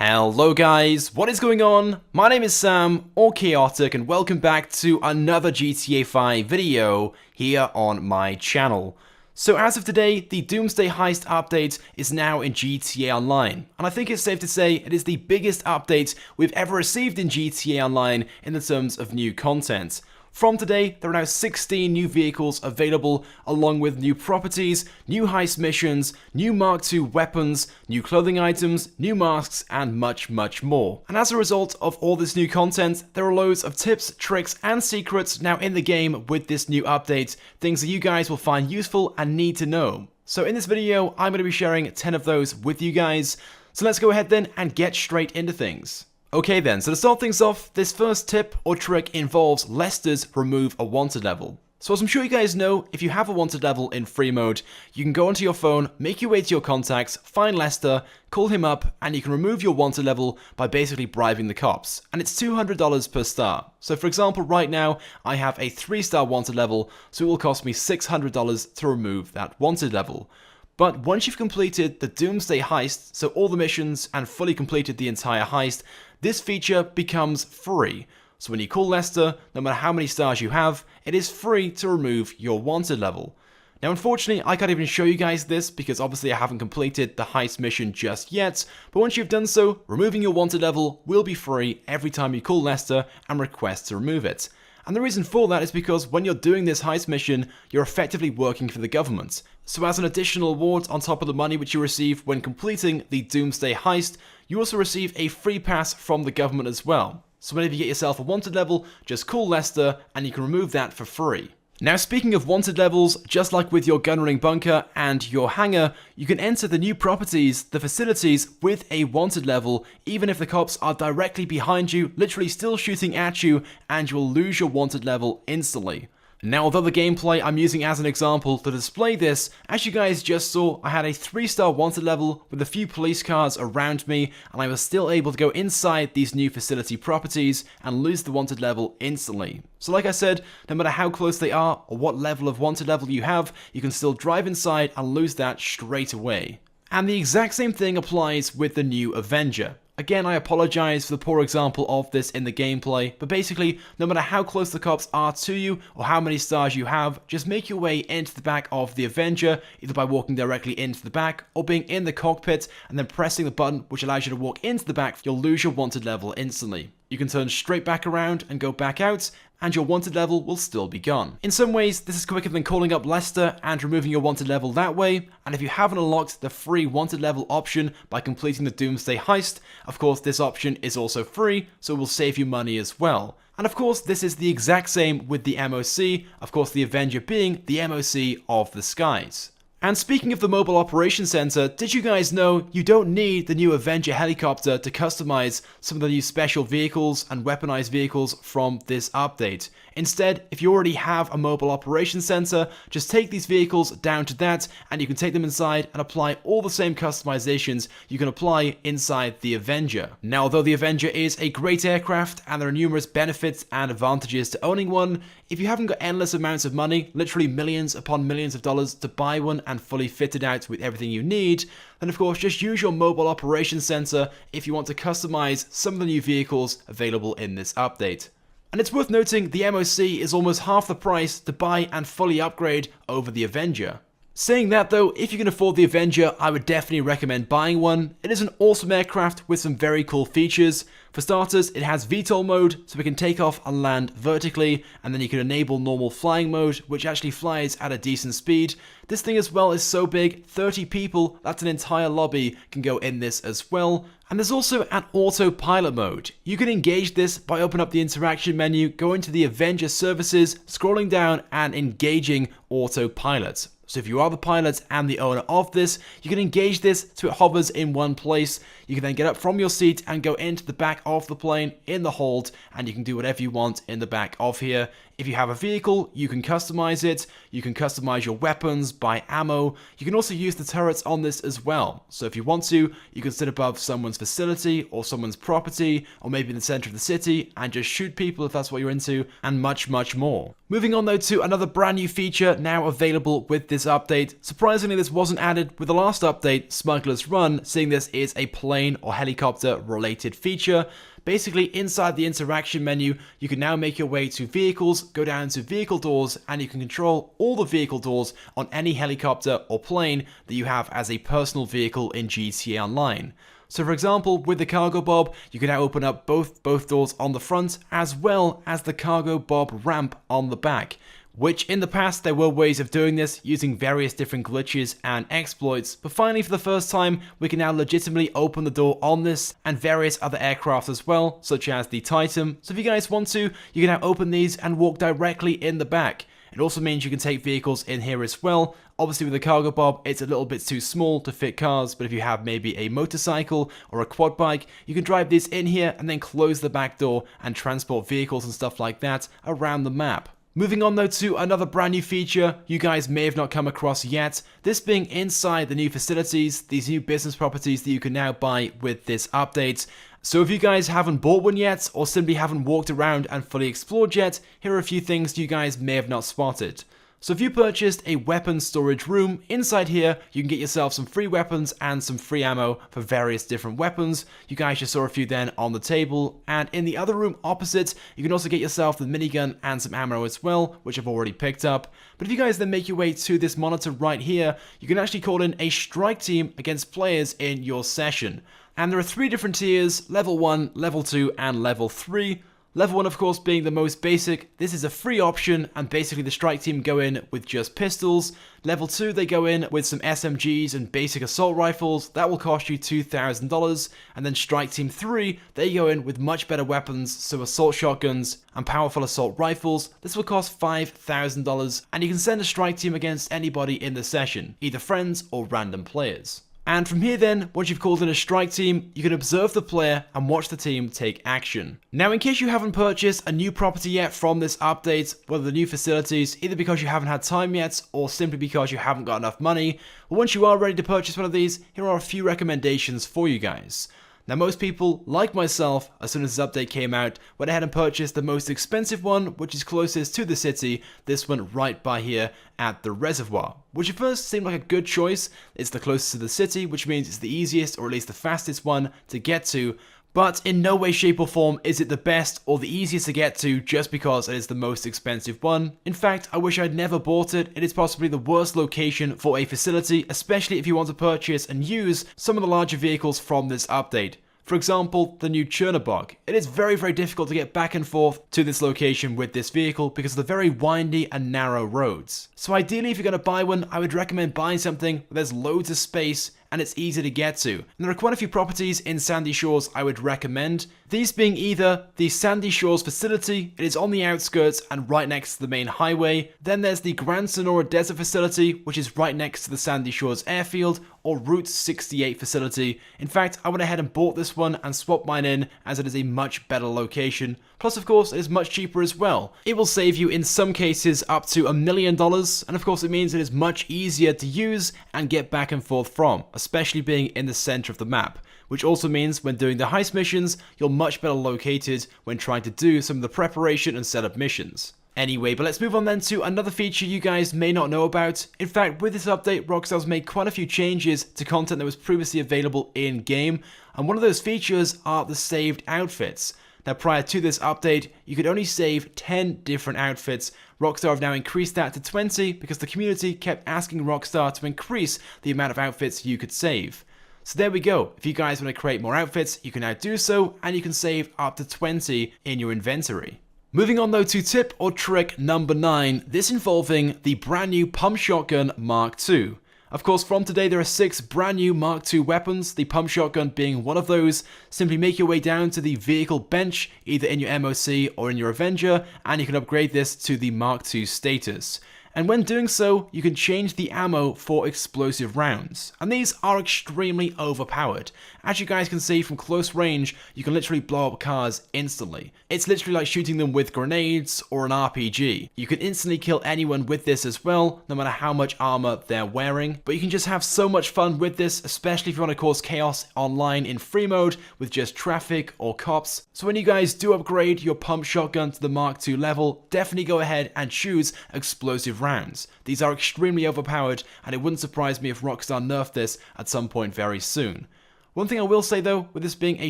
Hello guys, what is going on? My name is Sam, or Chaotic, and welcome back to another GTA 5 video here on my channel. So as of today, the Doomsday Heist update is now in GTA Online, and I think it's safe to say it is the biggest update we've ever received in GTA Online in the terms of new content. From today, there are now 16 new vehicles available, along with new properties, new heist missions, new Mark II weapons, new clothing items, new masks, and much more. And as a result of all this new content, there are loads of tips, tricks, and secrets now in the game with this new update, things that you guys will find useful and need to know. So in this video, I'm going to be sharing 10 of those with you guys. So let's go ahead then and get straight into things. Okay then, so to start things off, this first tip or trick involves Lester's remove a wanted level. So as I'm sure you guys know, if you have a wanted level in free mode, you can go onto your phone, make your way to your contacts, find Lester, call him up, and you can remove your wanted level by basically bribing the cops. And it's $200 per star. So for example, right now, I have a 3-star wanted level, so it will cost me $600 to remove that wanted level. But once you've completed the Doomsday Heist, so all the missions, and fully completed the entire heist, this feature becomes free. So when you call Lester, no matter how many stars you have, it is free to remove your wanted level. Now unfortunately, I can't even show you guys this because obviously I haven't completed the heist mission just yet, but once you've done so, removing your wanted level will be free every time you call Lester and request to remove it. And the reason for that is because when you're doing this heist mission, you're effectively working for the government. So as an additional reward on top of the money which you receive when completing the Doomsday Heist, you also receive a free pass from the government as well. So whenever you get yourself a wanted level, just call Lester and you can remove that for free. Now speaking of wanted levels, just like with your gunnery bunker and your hangar, you can enter the new properties, the facilities, with a wanted level, even if the cops are directly behind you, literally still shooting at you, and you'll lose your wanted level instantly. Now although the gameplay I'm using as an example to display this, as you guys just saw, I had a 3-star wanted level with a few police cars around me, and I was still able to go inside these new facility properties and lose the wanted level instantly. So like I said, no matter how close they are or what level of wanted level you have, you can still drive inside and lose that straight away. And the exact same thing applies with the new Avenger. Again, I apologize for the poor example of this in the gameplay, but basically, no matter how close the cops are to you or how many stars you have, just make your way into the back of the Avenger, either by walking directly into the back or being in the cockpit and then pressing the button which allows you to walk into the back. You'll lose your wanted level instantly. You can turn straight back around and go back out, and your wanted level will still be gone. In some ways, this is quicker than calling up Lester and removing your wanted level that way, and if you haven't unlocked the free wanted level option by completing the Doomsday Heist, of course this option is also free, so it will save you money as well. And of course, this is the exact same with the MOC, of course the Avenger being the MOC of the skies. And speaking of the Mobile Operations Center, did you guys know you don't need the new Avenger helicopter to customize some of the new special vehicles and weaponized vehicles from this update? Instead, if you already have a Mobile Operations Center, just take these vehicles down to that and you can take them inside and apply all the same customizations you can apply inside the Avenger. Now, although the Avenger is a great aircraft and there are numerous benefits and advantages to owning one, if you haven't got endless amounts of money, literally millions upon millions of dollars to buy one and fully fitted out with everything you need, then of course just use your Mobile Operations Center if you want to customize some of the new vehicles available in this update. And it's worth noting the MOC is almost half the price to buy and fully upgrade over the Avenger. Saying that though, if you can afford the Avenger, I would definitely recommend buying one. It is an awesome aircraft with some very cool features. For starters, it has VTOL mode, so it can take off and land vertically, and then you can enable normal flying mode, which actually flies at a decent speed. This thing as well is so big, 30 people, that's an entire lobby, can go in this as well. And there's also an autopilot mode. You can engage this by opening up the interaction menu, going to the Avenger services, scrolling down and engaging autopilot. So if you are the pilot and the owner of this, you can engage this so it hovers in one place. You can then get up from your seat and go into the back of the plane in the hold, and you can do whatever you want in the back of here. if you have a vehicle, you can customize it, you can customize your weapons, buy ammo, you can also use the turrets on this as well. So if you want to, you can sit above someone's facility or someone's property, or maybe in the center of the city, and just shoot people if that's what you're into, and much, much more. Moving on though to another brand new feature now available with this update. Surprisingly, this wasn't added with the last update, Smugglers Run, seeing this is a plane or helicopter related feature. Basically, inside the interaction menu, you can now make your way to vehicles, go down to vehicle doors, and you can control all the vehicle doors on any helicopter or plane that you have as a personal vehicle in GTA Online. So for example, with the cargo bob, you can now open up both doors on the front, as well as the cargo bob ramp on the back. Which in the past there were ways of doing this using various different glitches and exploits, but finally for the first time we can now legitimately open the door on this and various other aircraft as well, such as the Titan. So if you guys want to, you can now open these and walk directly in the back. It also means you can take vehicles in here as well. Obviously with the cargo bob, it's a little bit too small to fit cars, but if you have maybe a motorcycle or a quad bike, you can drive this in here and then close the back door and transport vehicles and stuff like that around the map. Moving on though to another brand new feature you guys may have not come across yet, this being inside the new facilities, these new business properties that you can now buy with this update. So if you guys haven't bought one yet, or simply haven't walked around and fully explored yet, here are a few things you guys may have not spotted. So if you purchased a weapons storage room, inside here you can get yourself some free weapons and some free ammo for various different weapons. You guys just saw a few then on the table, and in the other room opposite you can also get yourself the minigun and some ammo as well, which I've already picked up. But if you guys then make your way to this monitor right here, you can actually call in a strike team against players in your session. And there are 3 different tiers, level 1, level 2 and level 3. Level 1 of course being the most basic. This is a free option and basically the strike team go in with just pistols. Level 2 they go in with some SMGs and basic assault rifles. That will cost you $2,000. And then strike team 3 they go in with much better weapons, so assault shotguns and powerful assault rifles. This will cost $5,000 and you can send a strike team against anybody in the session, either friends or random players. And from here then, once you've called in a strike team, you can observe the player and watch the team take action. Now in case you haven't purchased a new property yet from this update, whether the new facilities, either because you haven't had time yet or simply because you haven't got enough money, but once you are ready to purchase one of these, here are a few recommendations for you guys. Now most people, like myself, as soon as this update came out, went ahead and purchased the most expensive one, which is closest to the city, this one right by here at the reservoir. Which at first seemed like a good choice. It's the closest to the city, which means it's the easiest or at least the fastest one to get to, but in no way, shape or form is it the best or the easiest to get to just because it is the most expensive one. In fact, I wish I'd never bought it. It is possibly the worst location for a facility, especially if you want to purchase and use some of the larger vehicles from this update. For example, the new Chernobog. It is very, very difficult to get back and forth to this location with this vehicle because of the very windy and narrow roads. So ideally, if you're going to buy one, I would recommend buying something where there's loads of space and it's easy to get to. And there are quite a few properties in Sandy Shores I would recommend. These being either the Sandy Shores facility, it is on the outskirts and right next to the main highway. Then there's the Grand Sonora Desert facility, which is right next to the Sandy Shores airfield, or Route 68 facility. In fact, I went ahead and bought this one and swapped mine in as it is a much better location. Plus, of course, it is much cheaper as well. It will save you in some cases up to $1 million, and of course it means it is much easier to use and get back and forth from, especially being in the center of the map. Which also means when doing the heist missions, you're much better located when trying to do some of the preparation and setup missions. Anyway, but let's move on then to another feature you guys may not know about. In fact, with this update, Rockstar's made quite a few changes to content that was previously available in-game, and one of those features are the saved outfits. Now prior to this update, you could only save 10 different outfits. Rockstar have now increased that to 20 because the community kept asking Rockstar to increase the amount of outfits you could save. So there we go. If you guys want to create more outfits, you can now do so, and you can save up to 20 in your inventory. Moving on though to tip or trick number 9, this involving the brand new Pump Shotgun Mark II. Of course, from today there are 6 brand new Mark II weapons, the Pump Shotgun being one of those. Simply make your way down to the vehicle bench, either in your MOC or in your Avenger, and you can upgrade this to the Mark II status. And when doing so, you can change the ammo for explosive rounds. And these are extremely overpowered. As you guys can see from close range, you can literally blow up cars instantly. It's literally like shooting them with grenades or an RPG. You can instantly kill anyone with this as well, no matter how much armor they're wearing. But you can just have so much fun with this, especially if you want to cause chaos online in free mode with just traffic or cops. So when you guys do upgrade your pump shotgun to the Mark II level, definitely go ahead and choose explosive rounds. These are extremely overpowered, and it wouldn't surprise me if Rockstar nerfed this at some point very soon. One thing I will say though, with this being a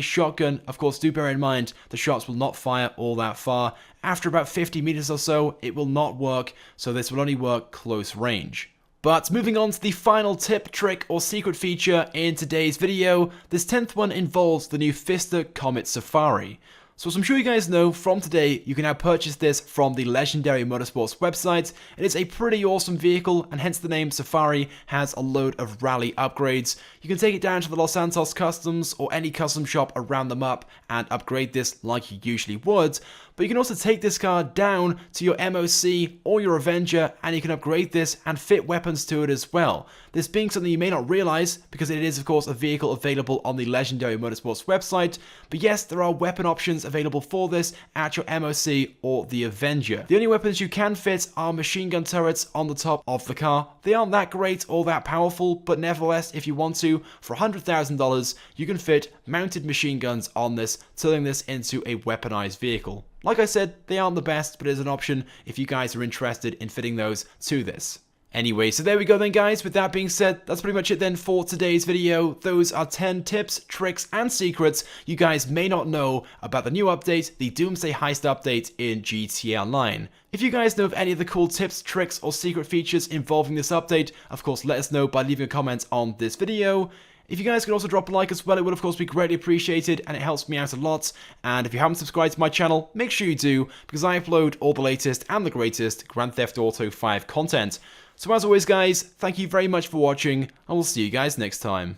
shotgun, of course do bear in mind the shots will not fire all that far. After about 50 meters or so, it will not work, so this will only work close range. But moving on to the final tip, trick, or secret feature in today's video, this 10th one involves the new Pfister Comet Safari. So as I'm sure you guys know, from today, you can now purchase this from the Legendary Motorsports website. It is a pretty awesome vehicle, and hence the name Safari has a load of rally upgrades. You can take it down to the Los Santos Customs or any custom shop around the map and upgrade this like you usually would. But you can also take this car down to your MOC or your Avenger, and you can upgrade this and fit weapons to it as well. This being something you may not realize, because it is of course a vehicle available on the Legendary Motorsports website, but yes, there are weapon options available for this at your MOC or the Avenger. The only weapons you can fit are machine gun turrets on the top of the car. They aren't that great or that powerful, but nevertheless, if you want to, for $100,000, you can fit mounted machine guns on this, turning this into a weaponized vehicle. Like I said, they aren't the best, but it is an option if you guys are interested in fitting those to this. Anyway, so there we go then guys. With that being said, that's pretty much it then for today's video. Those are 10 tips, tricks, and secrets you guys may not know about the new update, the Doomsday Heist update in GTA Online. If you guys know of any of the cool tips, tricks, or secret features involving this update, of course let us know by leaving a comment on this video. If you guys could also drop a like as well, it would of course be greatly appreciated, and it helps me out a lot. And if you haven't subscribed to my channel, make sure you do, because I upload all the latest and the greatest Grand Theft Auto 5 content. So as always guys, thank you very much for watching, and we'll see you guys next time.